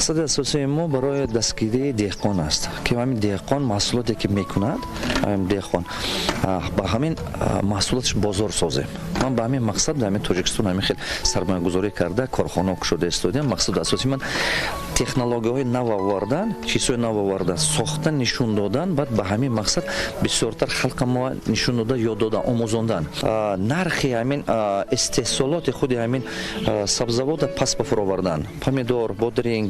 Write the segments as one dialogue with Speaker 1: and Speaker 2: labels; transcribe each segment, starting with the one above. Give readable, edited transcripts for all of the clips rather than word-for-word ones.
Speaker 1: мақсади асосии мо барои дастгирии деҳқон аст, ки ҳамин деҳқон маҳсулоте ки мекунад, ҳамин деҳқон ба ҳамин маҳсулоташ бозор созем. ман ба ҳамин мақсад дар ҳамин тоҷикистон ҳамин хел сармоягузорӣ карда корхонаҳо кушода истодем. мақсади асосии ман технологияҳои нав овардан, чизҳои нав овардан, сохтан, нишон додан, баъд ба ҳамин мақсад бисёртар халқа мо нишон дода, ёд додан, омӯзондан. нархи ҳамин истеҳсолоти худи ҳамин сабзавота пас ба фуровардан, помидор, бодринг,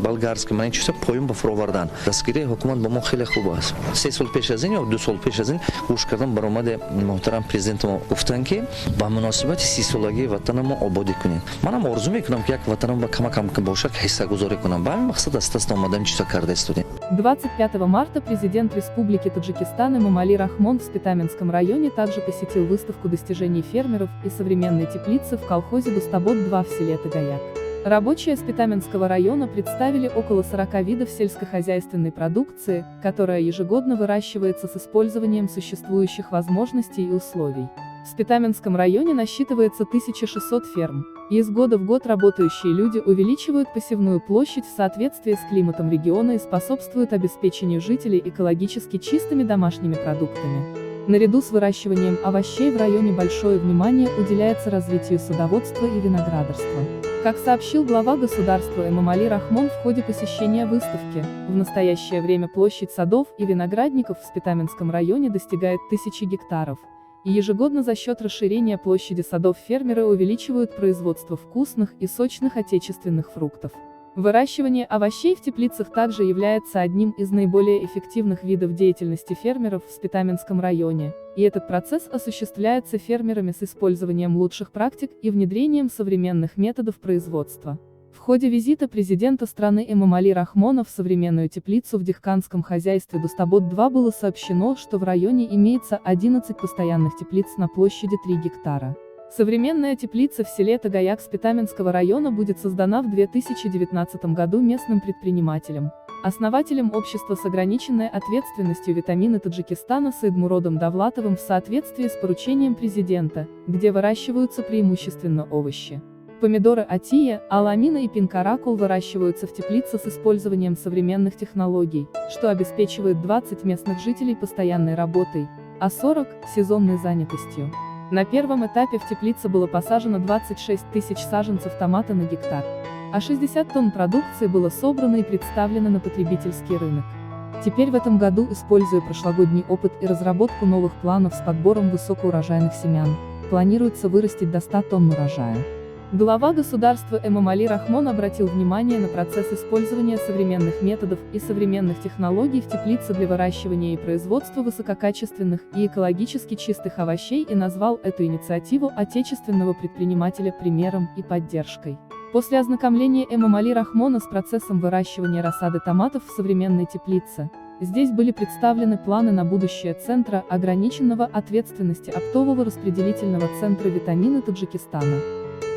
Speaker 1: болгарский, ман ин чиза поён ба фуровардан. дастгирии ҳукумат ба мо хеле хуб аст. 3 сол пеш аз ин ё 2 сол пеш аз ин гӯш кардам баромади муҳтарам президенти мо гуфтанд ки ба муносибати 30-солагии ватани мо ободӣ кунед. манам орзу мекунам ки як ватанам ба камакам бошад ҳиссагузорӣ кунам. ба ҳамин мақсад аз даст омадам чиза карда истодем.
Speaker 2: 25 марта президент Республики Таджикистан Эмомали Рахмон в Спитаменском районе также посетил выставку достижений фермеров и современной теплицы в колхозе Достобод-2 в селе Тагаяк. Рабочие Спитаменского района представили около 40 видов сельскохозяйственной продукции, которая ежегодно выращивается с использованием существующих возможностей и условий. В Спитаменском районе насчитывается 1600 ферм, и из года в год работающие люди увеличивают посевную площадь в соответствии с климатом региона и способствуют обеспечению жителей экологически чистыми домашними продуктами. Наряду с выращиванием овощей в районе большое внимание уделяется развитию садоводства и виноградарства. Как сообщил глава государства Эмомали Рахмон в ходе посещения выставки, в настоящее время площадь садов и виноградников в Спитаменском районе достигает 1000 гектаров. И ежегодно за счет расширения площади садов фермеры увеличивают производство вкусных и сочных отечественных фруктов. Выращивание овощей в теплицах также является одним из наиболее эффективных видов деятельности фермеров в Спитаменском районе, и этот процесс осуществляется фермерами с использованием лучших практик и внедрением современных методов производства. В ходе визита президента страны Эмомали Рахмона в современную теплицу в дихканском хозяйстве Достобод-2 было сообщено, что в районе имеется 11 постоянных теплиц на площади 3 гектара. Современная теплица в селе Тагаяк Спитаменского района будет создана в 2019 году местным предпринимателем, основателем общества с ограниченной ответственностью «Витамины Таджикистана» Саидмуродом Давлатовым в соответствии с поручением президента, где выращиваются преимущественно овощи. Помидоры Атия, аламина и пинкаракул выращиваются в теплице с использованием современных технологий, что обеспечивает 20 местных жителей постоянной работой, а 40 – сезонной занятостью. На первом этапе в теплице было посажено 26 тысяч саженцев томата на гектар, а 60 тонн продукции было собрано и представлено на потребительский рынок. Теперь в этом году, используя прошлогодний опыт и разработку новых планов с подбором высокоурожайных семян, планируется вырастить до 100 тонн урожая. Глава государства Эмомали Рахмон обратил внимание на процесс использования современных методов и современных технологий в теплице для выращивания и производства высококачественных и экологически чистых овощей и назвал эту инициативу отечественного предпринимателя примером и поддержкой. После ознакомления Эмомали Рахмона с процессом выращивания рассады томатов в современной теплице, здесь были представлены планы на будущее Центра ограниченного ответственности оптового распределительного центра «Витамины Таджикистана».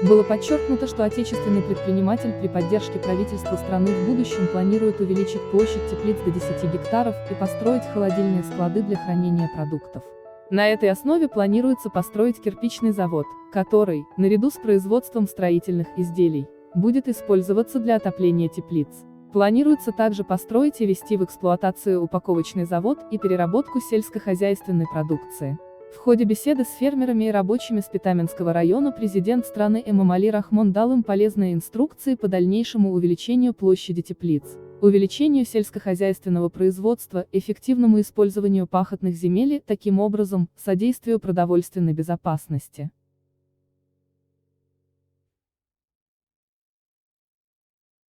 Speaker 2: Было подчеркнуто, что отечественный предприниматель при поддержке правительства страны в будущем планирует увеличить площадь теплиц до 10 гектаров и построить холодильные склады для хранения продуктов. На этой основе планируется построить кирпичный завод, который, наряду с производством строительных изделий, будет использоваться для отопления теплиц. Планируется также построить и ввести в эксплуатацию упаковочный завод и переработку сельскохозяйственной продукции. В ходе беседы с фермерами и рабочими Спитаменского района президент страны Эмомали Рахмон дал им полезные инструкции по дальнейшему увеличению площади теплиц, увеличению сельскохозяйственного производства, эффективному использованию пахотных земель и, таким образом, содействию продовольственной безопасности.